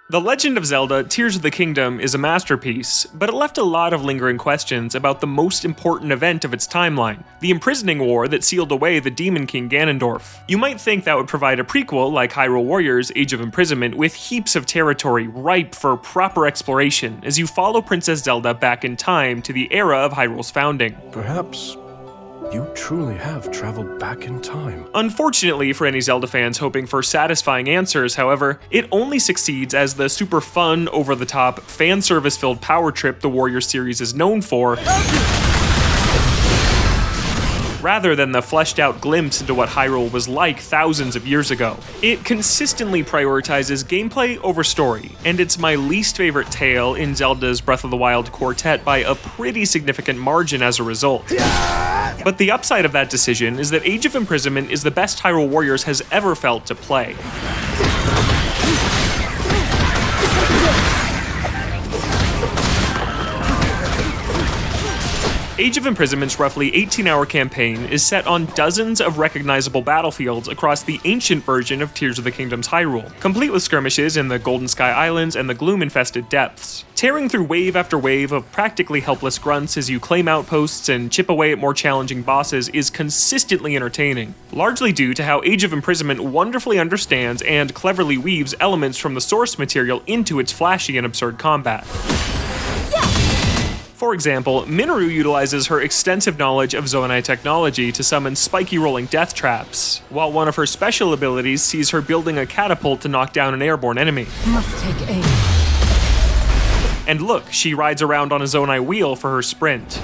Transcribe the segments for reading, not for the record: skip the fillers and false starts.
The Legend of Zelda Tears of the Kingdom is a masterpiece, but it left a lot of lingering questions about the most important event of its timeline, the imprisoning war that sealed away the Demon King Ganondorf. You might think that would provide a prequel like Hyrule Warriors, Age of Imprisonment, with heaps of territory ripe for proper exploration as you follow Princess Zelda back in time to the era of Hyrule's founding. Perhaps you truly have traveled back in time. Unfortunately for any Zelda fans hoping for satisfying answers, however, it only succeeds as the super fun, over-the-top, fan service-filled power trip the Warriors series is known for, rather than the fleshed-out glimpse into what Hyrule was like thousands of years ago. It consistently prioritizes gameplay over story, and it's my least favorite tale in Zelda's Breath of the Wild quartet by a pretty significant margin as a result. But the upside of that decision is that Age of Imprisonment is the best Hyrule Warriors has ever felt to play. Age of Imprisonment's roughly 18-hour campaign is set on dozens of recognizable battlefields across the ancient version of Tears of the Kingdom's Hyrule, complete with skirmishes in the Golden Sky Islands and the gloom-infested depths. Tearing through wave after wave of practically helpless grunts as you claim outposts and chip away at more challenging bosses is consistently entertaining, largely due to how Age of Imprisonment wonderfully understands and cleverly weaves elements from the source material into its flashy and absurd combat. For example, Minoru utilizes her extensive knowledge of Zonai technology to summon spiky rolling death traps, while one of her special abilities sees her building a catapult to knock down an airborne enemy. Must take aim. And look, she rides around on a Zonai wheel for her sprint.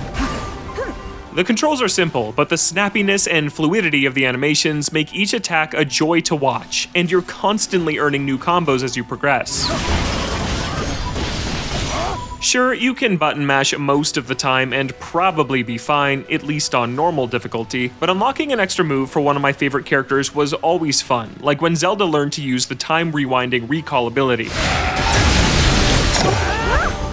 The controls are simple, but the snappiness and fluidity of the animations make each attack a joy to watch, and you're constantly earning new combos as you progress. Sure, you can button mash most of the time and probably be fine, at least on normal difficulty, but unlocking an extra move for one of my favorite characters was always fun, like when Zelda learned to use the time rewinding recall ability.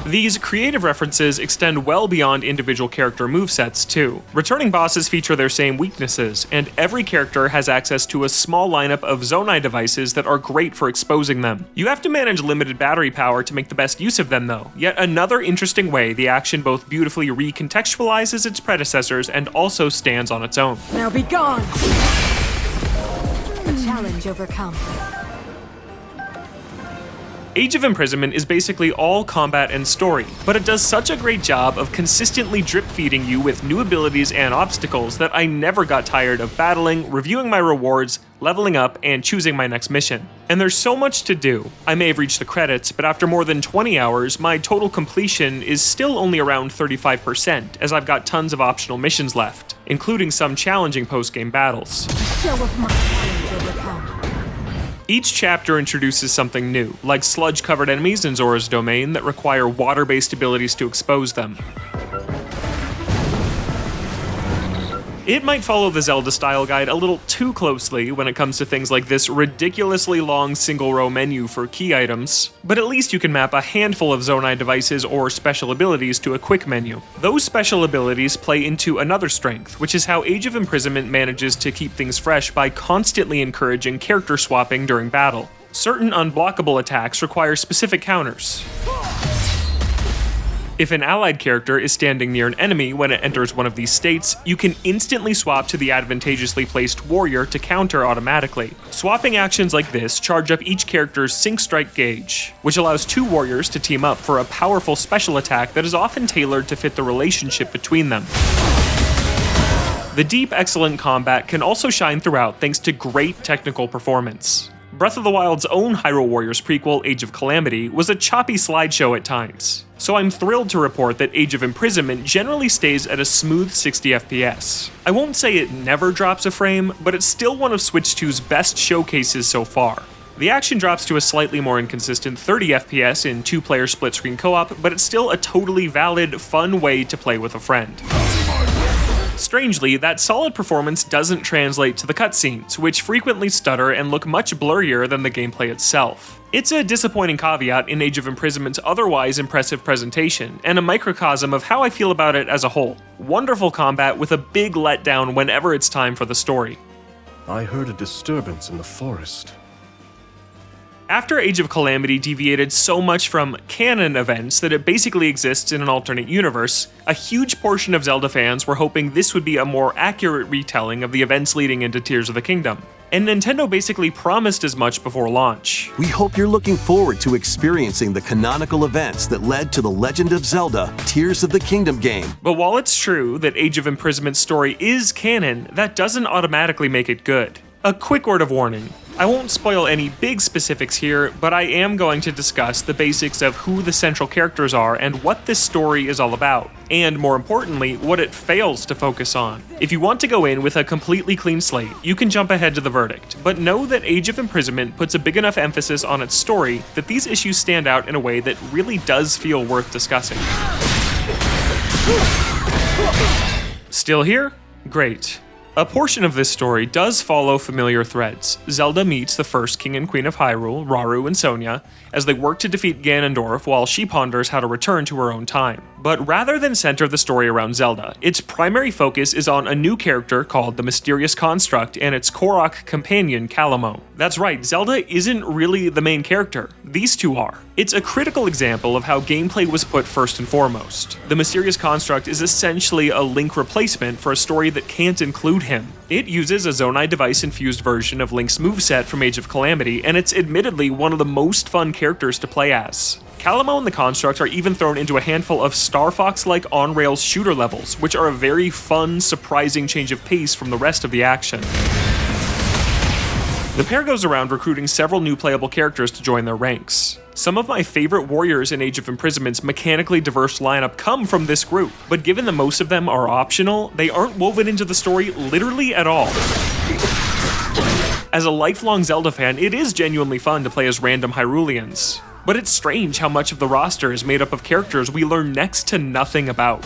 These creative references extend well beyond individual character movesets too. Returning bosses feature their same weaknesses, and every character has access to a small lineup of Zonai devices that are great for exposing them. You have to manage limited battery power to make the best use of them though, yet another interesting way the action both beautifully recontextualizes its predecessors and also stands on its own. Now be gone! Challenge overcome. Age of Imprisonment is basically all combat and story, but it does such a great job of consistently drip-feeding you with new abilities and obstacles that I never got tired of battling, reviewing my rewards, leveling up, and choosing my next mission. And there's so much to do. I may have reached the credits, but after more than 20 hours, my total completion is still only around 35%, as I've got tons of optional missions left, including some challenging post-game battles. Show of my challenge overcome. Each chapter introduces something new, like sludge-covered enemies in Zora's domain that require water-based abilities to expose them. It might follow the Zelda style guide a little too closely when it comes to things like this ridiculously long single-row menu for key items, but at least you can map a handful of Zonai devices or special abilities to a quick menu. Those special abilities play into another strength, which is how Age of Imprisonment manages to keep things fresh by constantly encouraging character swapping during battle. Certain unblockable attacks require specific counters. If an allied character is standing near an enemy when it enters one of these states, you can instantly swap to the advantageously placed warrior to counter automatically. Swapping actions like this charge up each character's sync strike gauge, which allows two warriors to team up for a powerful special attack that is often tailored to fit the relationship between them. The deep, excellent combat can also shine throughout thanks to great technical performance. Breath of the Wild's own Hyrule Warriors prequel, Age of Calamity, was a choppy slideshow at times, so I'm thrilled to report that Age of Imprisonment generally stays at a smooth 60 FPS. I won't say it never drops a frame, but it's still one of Switch 2's best showcases so far. The action drops to a slightly more inconsistent 30 FPS in two-player split-screen co-op, but it's still a totally valid, fun way to play with a friend. Strangely, that solid performance doesn't translate to the cutscenes, which frequently stutter and look much blurrier than the gameplay itself. It's a disappointing caveat in Age of Imprisonment's otherwise impressive presentation, and a microcosm of how I feel about it as a whole. Wonderful combat with a big letdown whenever it's time for the story. I heard a disturbance in the forest. After Age of Calamity deviated so much from canon events that it basically exists in an alternate universe, a huge portion of Zelda fans were hoping this would be a more accurate retelling of the events leading into Tears of the Kingdom. And Nintendo basically promised as much before launch. We hope you're looking forward to experiencing the canonical events that led to the Legend of Zelda Tears of the Kingdom game. But while it's true that Age of Imprisoment's story is canon, that doesn't automatically make it good. A quick word of warning. I won't spoil any big specifics here, but I am going to discuss the basics of who the central characters are and what this story is all about, and more importantly, what it fails to focus on. If you want to go in with a completely clean slate, you can jump ahead to the verdict, but know that Age of Imprisonment puts a big enough emphasis on its story that these issues stand out in a way that really does feel worth discussing. Still here? Great. A portion of this story does follow familiar threads. Zelda meets the first King and Queen of Hyrule, Rauru and Sonia, as they work to defeat Ganondorf while she ponders how to return to her own time. But rather than center the story around Zelda, its primary focus is on a new character called the Mysterious Construct and its Korok companion, Kalamo. That's right, Zelda isn't really the main character. These two are. It's a critical example of how gameplay was put first and foremost. The Mysterious Construct is essentially a Link replacement for a story that can't include him. It uses a Zonai device-infused version of Link's moveset from Age of Calamity, and it's admittedly one of the most fun characters to play as. Kalamo and the Construct are even thrown into a handful of Star Fox-like on-rails shooter levels, which are a very fun, surprising change of pace from the rest of the action. The pair goes around recruiting several new playable characters to join their ranks. Some of my favorite warriors in Age of Imprisoment's mechanically diverse lineup come from this group, but given that most of them are optional, they aren't woven into the story literally at all. As a lifelong Zelda fan, it is genuinely fun to play as random Hyruleans, but it's strange how much of the roster is made up of characters we learn next to nothing about.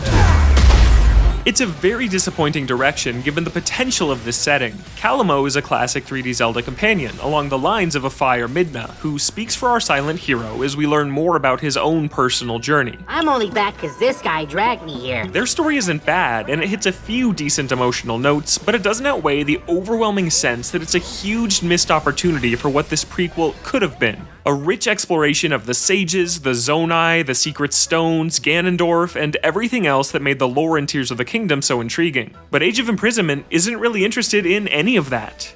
It's a very disappointing direction given the potential of this setting. Kalamo is a classic 3D Zelda companion, along the lines of a Fire Midna, who speaks for our silent hero as we learn more about his own personal journey. I'm only back because this guy dragged me here. Their story isn't bad, and it hits a few decent emotional notes, but it doesn't outweigh the overwhelming sense that it's a huge missed opportunity for what this prequel could have been. A rich exploration of the sages, the Zonai, the secret stones, Ganondorf, and everything else that made the lore in Tears of the Kingdom so intriguing. But Age of Imprisonment isn't really interested in any of that.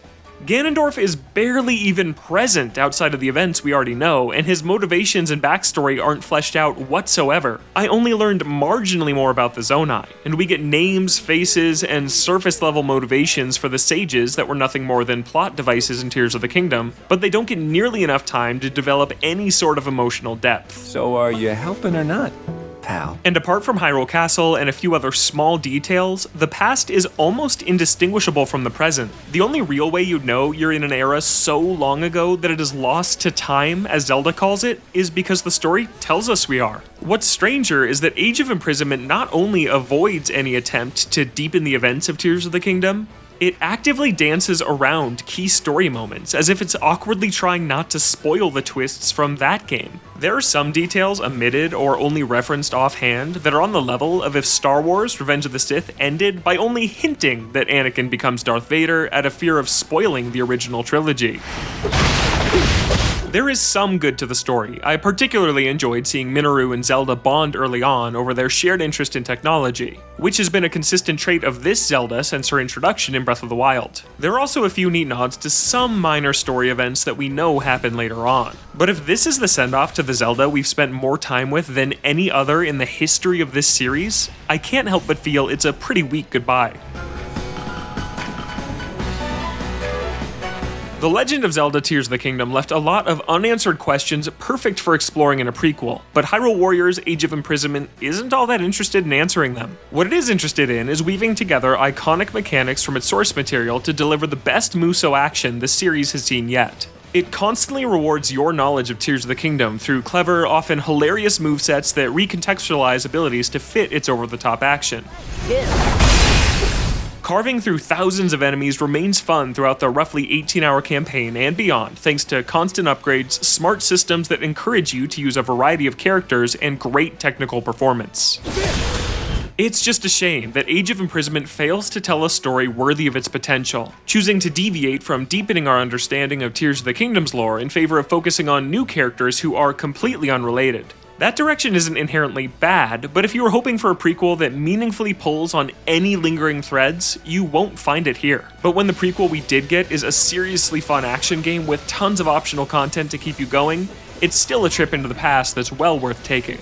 Ganondorf is barely even present outside of the events we already know, and his motivations and backstory aren't fleshed out whatsoever. I only learned marginally more about the Zonai, and we get names, faces, and surface-level motivations for the sages that were nothing more than plot devices in Tears of the Kingdom, but they don't get nearly enough time to develop any sort of emotional depth. So are you helping or not, pal? And apart from Hyrule Castle and a few other small details, the past is almost indistinguishable from the present. The only real way you'd know you're in an era so long ago that it is lost to time, as Zelda calls it, is because the story tells us we are. What's stranger is that Age of Imprisonment not only avoids any attempt to deepen the events of Tears of the Kingdom, it actively dances around key story moments, as if it's awkwardly trying not to spoil the twists from that game. There are some details omitted or only referenced offhand that are on the level of if Star Wars Revenge of the Sith ended by only hinting that Anakin becomes Darth Vader out of fear of spoiling the original trilogy. There is some good to the story. I particularly enjoyed seeing Minoru and Zelda bond early on over their shared interest in technology, which has been a consistent trait of this Zelda since her introduction in Breath of the Wild. There are also a few neat nods to some minor story events that we know happen later on. But if this is the send-off to the Zelda we've spent more time with than any other in the history of this series, I can't help but feel it's a pretty weak goodbye. The Legend of Zelda Tears of the Kingdom left a lot of unanswered questions perfect for exploring in a prequel, but Hyrule Warriors Age of Imprisonment isn't all that interested in answering them. What it is interested in is weaving together iconic mechanics from its source material to deliver the best Musou action the series has seen yet. It constantly rewards your knowledge of Tears of the Kingdom through clever, often hilarious movesets that recontextualize abilities to fit its over-the-top action. Carving through thousands of enemies remains fun throughout the roughly 18-hour campaign and beyond, thanks to constant upgrades, smart systems that encourage you to use a variety of characters, and great technical performance. It's just a shame that Age of Imprisonment fails to tell a story worthy of its potential, choosing to deviate from deepening our understanding of Tears of the Kingdom's lore in favor of focusing on new characters who are completely unrelated. That direction isn't inherently bad, but if you were hoping for a prequel that meaningfully pulls on any lingering threads, you won't find it here. But when the prequel we did get is a seriously fun action game with tons of optional content to keep you going, it's still a trip into the past that's well worth taking.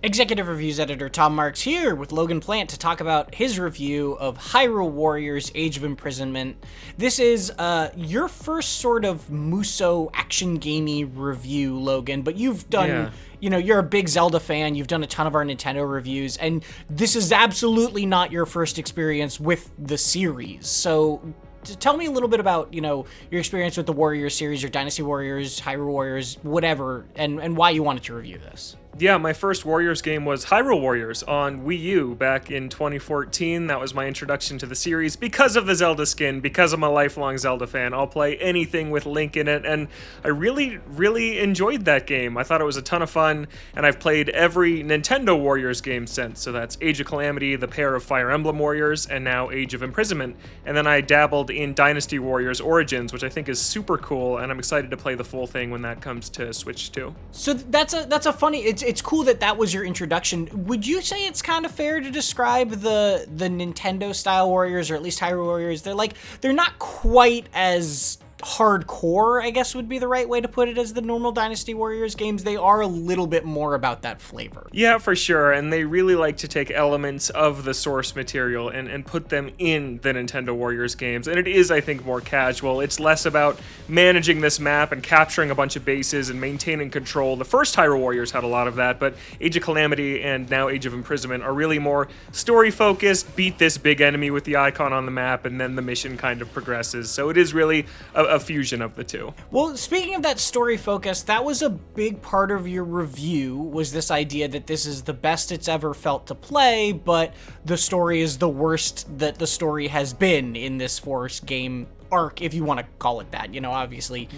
Executive Reviews editor Tom Marks here with Logan Plant to talk about his review of Hyrule Warriors Age of Imprisonment. This is your first sort of Musou action gamey review, Logan, but you've done, you're a big Zelda fan, you've done a ton of our Nintendo reviews, and this is absolutely not your first experience with the series. So tell me a little bit about, your experience with the Warriors series, your Dynasty Warriors, Hyrule Warriors, whatever, and why you wanted to review this. Yeah, my first Warriors game was Hyrule Warriors on Wii U back in 2014. That was my introduction to the series because of the Zelda skin, because I'm a lifelong Zelda fan. I'll play anything with Link in it, and I really, really enjoyed that game. I thought it was a ton of fun, and I've played every Nintendo Warriors game since. So that's Age of Calamity, the pair of Fire Emblem Warriors, and now Age of Imprisonment. And then I dabbled in Dynasty Warriors Origins, which I think is super cool, and I'm excited to play the full thing when that comes to Switch 2. So that's a funny, it's cool that was your introduction. Would you say it's kind of fair to describe the Nintendo style Warriors, or at least Hyrule Warriors? They're not quite as hardcore, I guess would be the right way to put it, as the normal Dynasty Warriors games. They are a little bit more about that flavor. Yeah, for sure, and they really like to take elements of the source material and put them in the Nintendo Warriors games, and it is, I think, more casual. It's less about managing this map and capturing a bunch of bases and maintaining control. The first Hyrule Warriors had a lot of that, but Age of Calamity and now Age of Imprisonment are really more story-focused, beat this big enemy with the icon on the map, and then the mission kind of progresses. So it is really a fusion of the two. Well, speaking of that story focus, that was a big part of your review, was this idea that this is the best it's ever felt to play, but the story is the worst that the story has been in this game arc, if you want to call it that. Obviously,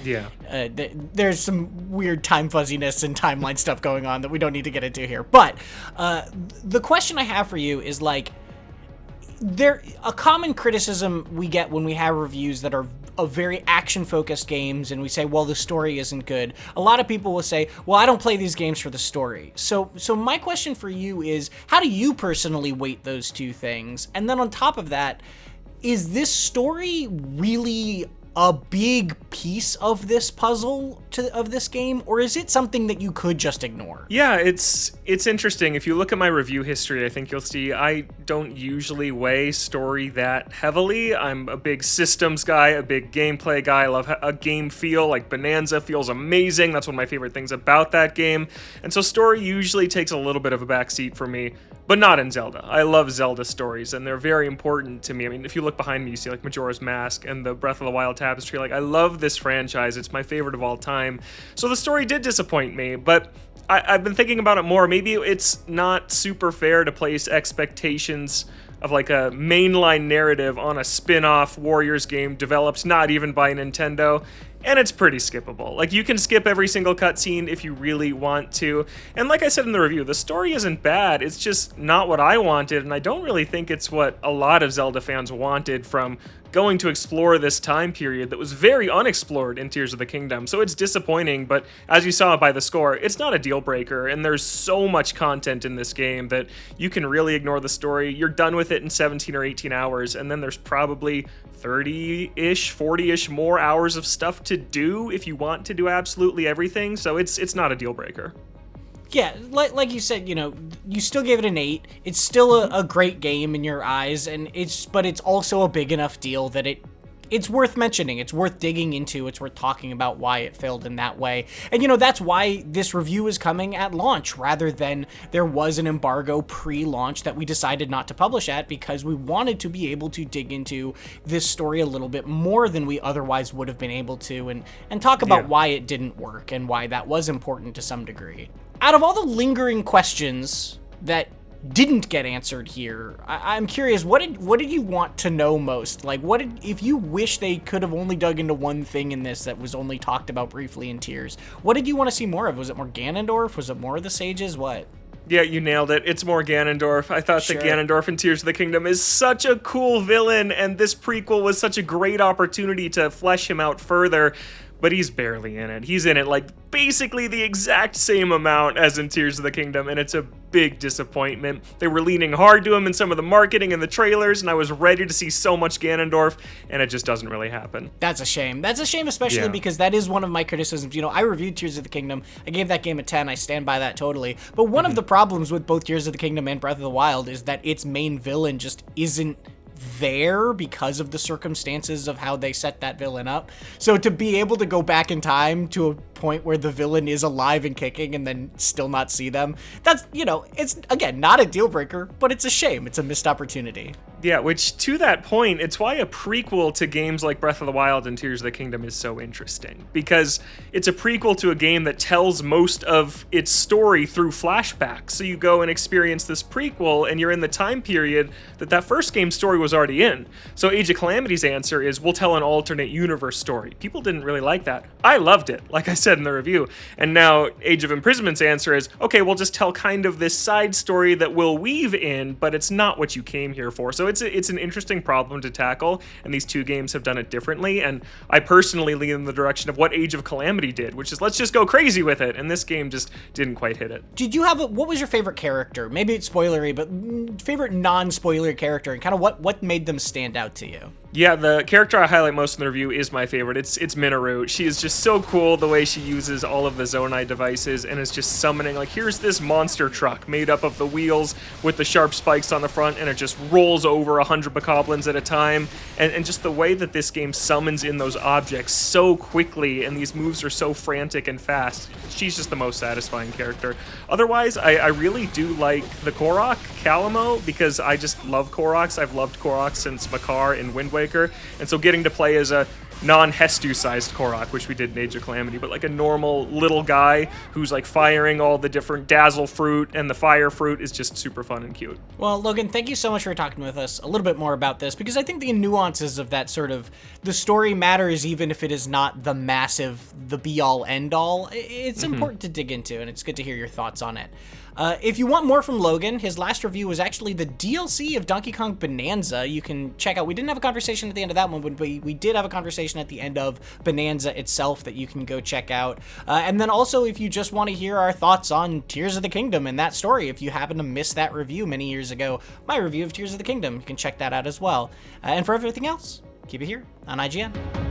there's some weird time fuzziness and timeline stuff going on that we don't need to get into here. But the question I have for you is, a common criticism we get when we have reviews that are of very action-focused games, and we say, well, the story isn't good. A lot of people will say, well, I don't play these games for the story. So my question for you is, how do you personally weight those two things? And then on top of that, is this story really a big piece of this puzzle of this game, or is it something that you could just ignore? Yeah, it's interesting. If you look at my review history, I think you'll see I don't usually weigh story that heavily. I'm a big systems guy, a big gameplay guy. I love a game feel. Like Bonanza feels amazing. That's one of my favorite things about that game. And so story usually takes a little bit of a backseat for me, but not in Zelda. I love Zelda stories, and they're very important to me. I mean, if you look behind me, you see Majora's Mask and the Breath of the Wild tapestry. I love this franchise. It's my favorite of all time. So the story did disappoint me, but I've been thinking about it more. Maybe it's not super fair to place expectations of a mainline narrative on a spin-off Warriors game developed not even by Nintendo. And it's pretty skippable. You can skip every single cutscene if you really want to. And like I said in the review, the story isn't bad. It's just not what I wanted, and I don't really think it's what a lot of Zelda fans wanted from going to explore this time period that was very unexplored in Tears of the Kingdom. So it's disappointing, but as you saw by the score, it's not a deal breaker, and there's so much content in this game that you can really ignore the story. You're done with it in 17 or 18 hours, and then there's probably 30-ish, 40-ish more hours of stuff to do if you want to do absolutely everything. So it's not a deal breaker. Yeah, like you said, you still gave it an 8. It's still a great game in your eyes, but it's also a big enough deal that it's worth mentioning. It's worth digging into. It's worth talking about why it failed in that way. And, that's why this review is coming at launch rather than there was an embargo pre-launch that we decided not to publish at, because we wanted to be able to dig into this story a little bit more than we otherwise would have been able to, and talk about why it didn't work and why that was important to some degree. Out of all the lingering questions that didn't get answered here. I'm curious, what did you want to know most? Like, if you wish they could have only dug into one thing in this that was only talked about briefly in Tears, what did you want to see more of? Was it more Ganondorf? Was it more of the sages? What? Yeah, you nailed it. It's more Ganondorf. I thought that Ganondorf in Tears of the Kingdom is such a cool villain, and this prequel was such a great opportunity to flesh him out further, but he's barely in it. He's in it like basically the exact same amount as in Tears of the Kingdom, and it's a big disappointment. They were leaning hard to him in some of the marketing and the trailers, and I was ready to see so much Ganondorf, and it just doesn't really happen. That's a shame. That's a shame, especially because that is one of my criticisms. You know, I reviewed Tears of the Kingdom. I gave that game a 10. I stand by that totally. But one of the problems with both Tears of the Kingdom and Breath of the Wild is that its main villain just isn't there because of the circumstances of how they set that villain up. So to be able to go back in time to a point where the villain is alive and kicking and then still not see them, that's, you know, it's, again, not a deal breaker, but it's a shame. It's a missed opportunity. Yeah, which, to that point, it's why a prequel to games like Breath of the Wild and Tears of the Kingdom is so interesting. Because it's a prequel to a game that tells most of its story through flashbacks. So you go and experience this prequel, and you're in the time period that first game's story was already in. So Age of Calamity's answer is, we'll tell an alternate universe story. People didn't really like that. I loved it, like I said in the review. And now Age of Imprisonment's answer is, okay, we'll just tell kind of this side story that we'll weave in, but it's not what you came here for. So it's an interesting problem to tackle, and these two games have done it differently, and I personally lean in the direction of what Age of Calamity did, which is let's just go crazy with it, and this game just didn't quite hit it. Did you have what was your favorite character? Maybe it's spoilery, but favorite non-spoiler character, and kind of what made them stand out to you? Yeah, the character I highlight most in the review is my favorite. It's Minoru. She is just so cool the way she uses all of the Zonai devices and is just summoning, like, here's this monster truck made up of the wheels with the sharp spikes on the front, and it just rolls over 100 bokoblins at a time. And just the way that this game summons in those objects so quickly, and these moves are so frantic and fast. She's just the most satisfying character. Otherwise, I really do like the Korok, Calamo, because I just love Koroks. I've loved Koroks since Makar in Wind Waker, and so getting to play as a non-Hestu-sized Korok, which we did in Age of Calamity, but like a normal little guy who's like firing all the different Dazzle fruit and the fire fruit is just super fun and cute. Well, Logan, thank you so much for talking with us a little bit more about this, because I think the nuances of that sort of, the story matters even if it is not the massive, the be-all, end-all. It's important to dig into, and it's good to hear your thoughts on it. If you want more from Logan, his last review was actually the DLC of Donkey Kong Bonanza. You can check out. We didn't have a conversation at the end of that one, but we did have a conversation at the end of Bonanza itself that you can go check out. And then also, if you just want to hear our thoughts on Tears of the Kingdom and that story, if you happen to miss that review many years ago, my review of Tears of the Kingdom, you can check that out as well. And for everything else, keep it here on IGN.